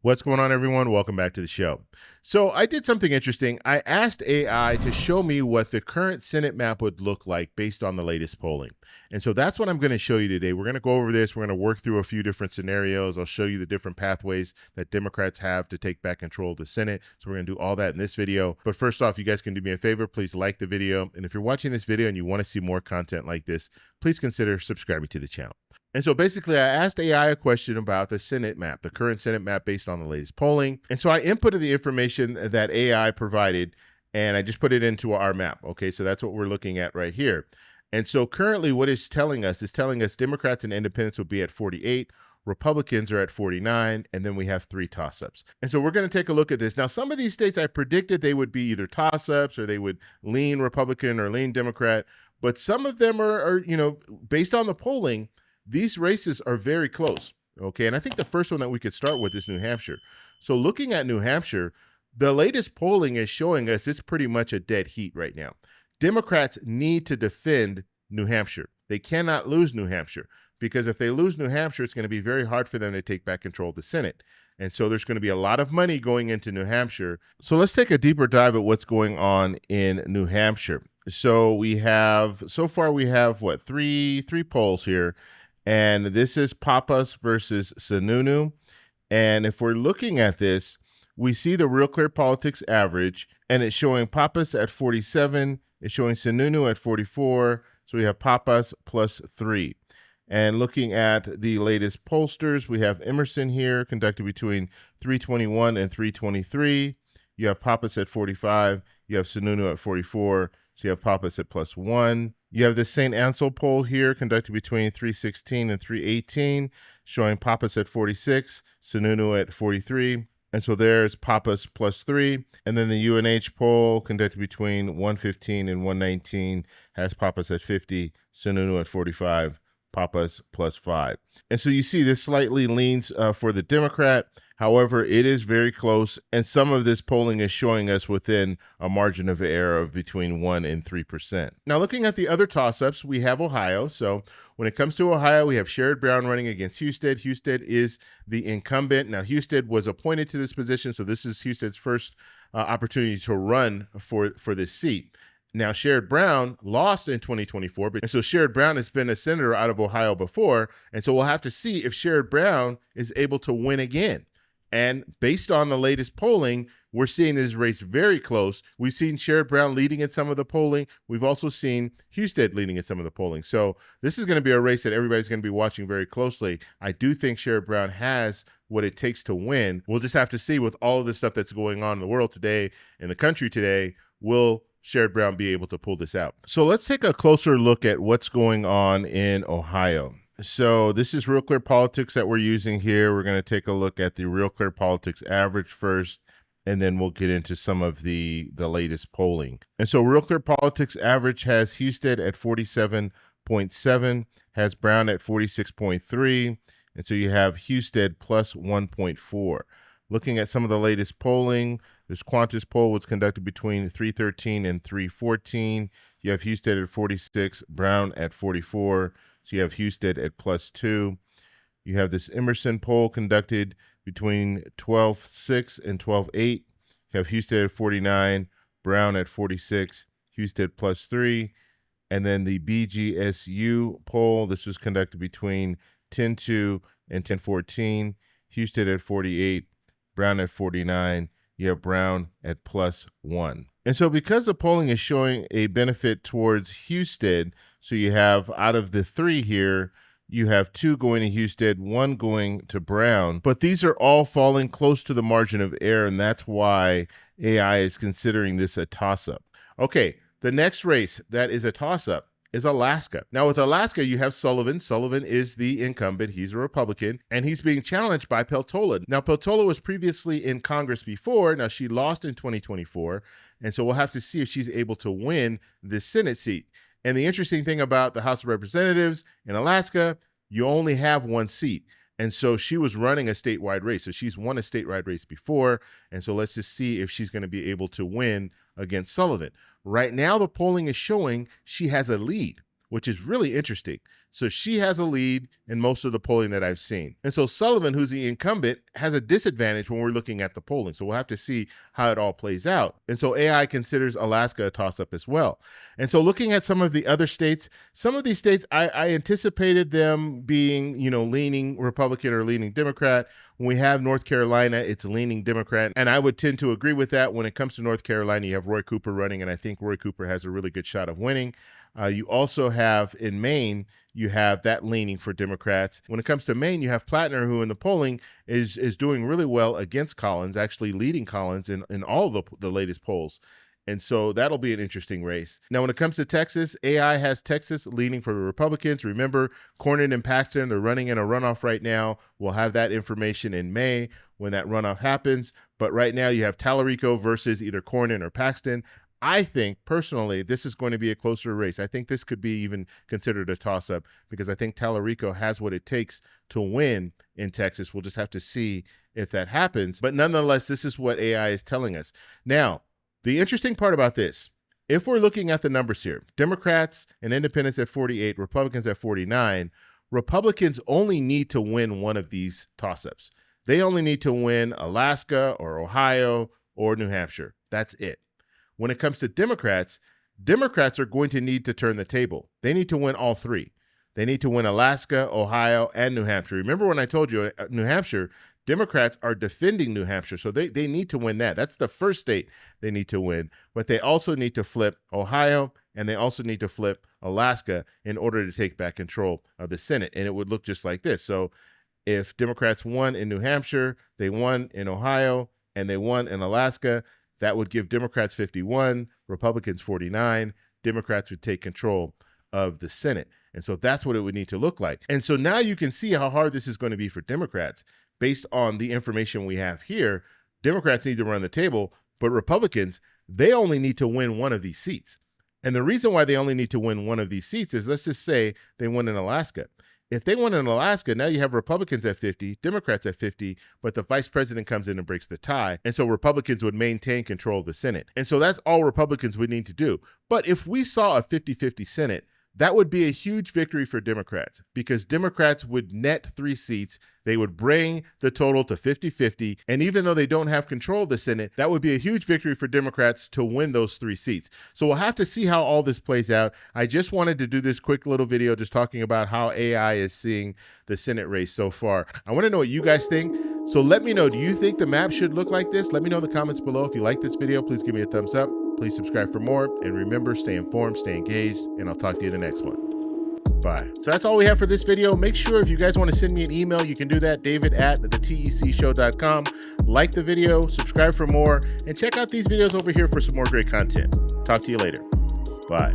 What's going on, everyone? Welcome back to the show. So I did something interesting. I asked AI to show me what the current Senate map would look like based on the latest polling. And so that's what I'm going to show you today. We're going to go over this. We're going to work through a few different scenarios. I'll show you the different pathways that Democrats have to take back control of the Senate. So we're going to do all that in this video. But first off, you guys can do me a favor. Please like the video. And if you're watching this video and you want to see more content like this, please consider subscribing to the channel. And so basically, I asked AI a question about the Senate map, the current Senate map based on the latest polling. And so I inputted the information that AI provided, and I just put it into our map. Okay, so that's what we're looking at right here. And so currently what it's telling us Democrats and independents will be at 48, Republicans are at 49, and then we have 3 toss-ups. And so we're going to take a look at this. Now, some of these states I predicted they would be either toss-ups or they would lean Republican or lean Democrat, but some of them are based on the polling, these races are very close, okay? And I think the first one that we could start with is New Hampshire. So looking at New Hampshire, the latest polling is showing us it's pretty much a dead heat right now. Democrats need to defend New Hampshire. They cannot lose New Hampshire because if they lose New Hampshire, it's going to be very hard for them to take back control of the Senate. And so there's going to be a lot of money going into New Hampshire. So let's take a deeper dive at what's going on in New Hampshire. So we have what, three polls here. And this is Pappas versus Sununu. And if we're looking at this, we see the Real Clear Politics average, and it's showing Pappas at 47. It's showing Sununu at 44. So we have Pappas plus 3. And looking at the latest pollsters, we have Emerson here conducted between 321 and 323. You have Pappas at 45. You have Sununu at 44. So you have Pappas at plus 1. You have the St. Ansel poll here conducted between 316 and 318, showing Pappas at 46, Sununu at 43. And so there's Pappas plus 3. And then the UNH poll conducted between 115 and 119 has Pappas at 50, Sununu at 45, Pappas plus 5. And so you see this slightly leans for the Democrat. However, it is very close, and some of this polling is showing us within a margin of error of between 1 and 3%. Now, looking at the other toss-ups, we have Ohio. So when it comes to Ohio, we have Sherrod Brown running against Husted. Husted is the incumbent. Now, Husted was appointed to this position, so this is Husted's first opportunity to run for this seat. Now, Sherrod Brown lost in 2024, and so Sherrod Brown has been a senator out of Ohio before, and so we'll have to see if Sherrod Brown is able to win again. And based on the latest polling, we're seeing this race very close. We've seen Sherrod Brown leading in some of the polling. We've also seen Husted leading in some of the polling. So this is going to be a race that everybody's going to be watching very closely. I do think Sherrod Brown has what it takes to win. We'll just have to see with all of this stuff that's going on in the world today, in the country today, will Sherrod Brown be able to pull this out? So let's take a closer look at what's going on in Ohio. So this is Real Clear Politics that we're using here. We're going to take a look at the Real Clear Politics average first, and then we'll get into some of the latest polling. And so Real Clear Politics average has Husted at 47.7, has Brown at 46.3, and so you have Husted plus 1.4. Looking at some of the latest polling, this Qantas poll was conducted between 313 and 314. You have Husted at 46, Brown at 44. So you have Husted at plus 2. You have this Emerson poll conducted between 12.6 and 12.8. You have Husted at 49, Brown at 46, Husted plus 3. And then the BGSU poll, this was conducted between 10.2 and 10.14. Husted at 48, Brown at 49. You have Brown at plus 1. And so because the polling is showing a benefit towards Husted, so you have out of the 3 here, you have 2 going to Husted, 1 going to Brown. But these are all falling close to the margin of error, and that's why AI is considering this a toss-up. Okay, the next race that is a toss-up is Alaska. Now with Alaska, you have Sullivan. Sullivan is the incumbent. He's a Republican, and he's being challenged by Peltola. Now Peltola was previously in Congress before. Now she lost in 2024, and so we'll have to see if she's able to win this Senate seat. And the interesting thing about the House of Representatives in Alaska, you only have 1 seat. And so she was running a statewide race. So she's won a statewide race before. And so let's just see if she's going to be able to win against Sullivan. Right now, the polling is showing she has a lead. which is really interesting. So she has a lead in most of the polling that I've seen. And so Sullivan, who's the incumbent, has a disadvantage when we're looking at the polling. So we'll have to see how it all plays out. And so AI considers Alaska a toss-up as well. And so looking at some of the other states, some of these states, I anticipated them being, leaning Republican or leaning Democrat. When we have North Carolina, it's leaning Democrat. And I would tend to agree with that. When it comes to North Carolina, you have Roy Cooper running, and I think Roy Cooper has a really good shot of winning. You also have in Maine, you have that leaning for Democrats. When it comes to Maine, you have Plattner, who in the polling is doing really well against Collins, actually leading Collins in all the latest polls. And so that'll be an interesting race. Now, when it comes to Texas, AI has Texas leaning for the Republicans. Remember, Cornyn and Paxton are running in a runoff right now. We'll have that information in May when that runoff happens. But right now you have Tallarico versus either Cornyn or Paxton. I think, personally, this is going to be a closer race. I think this could be even considered a toss-up because I think Tallarico has what it takes to win in Texas. We'll just have to see if that happens. But nonetheless, this is what AI is telling us. Now, the interesting part about this, if we're looking at the numbers here, Democrats and independents at 48, Republicans at 49, Republicans only need to win one of these toss-ups. They only need to win Alaska or Ohio or New Hampshire. That's it. When it comes to Democrats, Democrats are going to need to turn the table. They need to win all three. They need to win Alaska, Ohio, and New Hampshire. Remember when I told you New Hampshire, Democrats are defending New Hampshire, so they need to win that. That's the first state they need to win. But they also need to flip Ohio, and they also need to flip Alaska in order to take back control of the Senate. And it would look just like this. So if Democrats won in New Hampshire, they won in Ohio, and they won in Alaska, that would give Democrats 51, Republicans 49. Democrats would take control of the Senate. And so that's what it would need to look like. And so now you can see how hard this is going to be for Democrats. Based on the information we have here, Democrats need to run the table, but Republicans, they only need to win one of these seats. And the reason why they only need to win one of these seats is, let's just say they won in Alaska. If they won in Alaska, now you have Republicans at 50, Democrats at 50, but the vice president comes in and breaks the tie. And so Republicans would maintain control of the Senate. And so that's all Republicans would need to do. But if we saw a 50-50 Senate, that would be a huge victory for Democrats because Democrats would net 3 seats. They would bring the total to 50-50. And even though they don't have control of the Senate, that would be a huge victory for Democrats to win those 3 seats. So we'll have to see how all this plays out. I just wanted to do this quick little video just talking about how AI is seeing the Senate race so far. I want to know what you guys think. So let me know, do you think the map should look like this? Let me know in the comments below. If you like this video, please give me a thumbs up. Please subscribe for more. And remember, stay informed, stay engaged, and I'll talk to you in the next one. Bye. So that's all we have for this video. Make sure if you guys want to send me an email, you can do that, david@thetecshow.com. Like the video, subscribe for more, and check out these videos over here for some more great content. Talk to you later. Bye.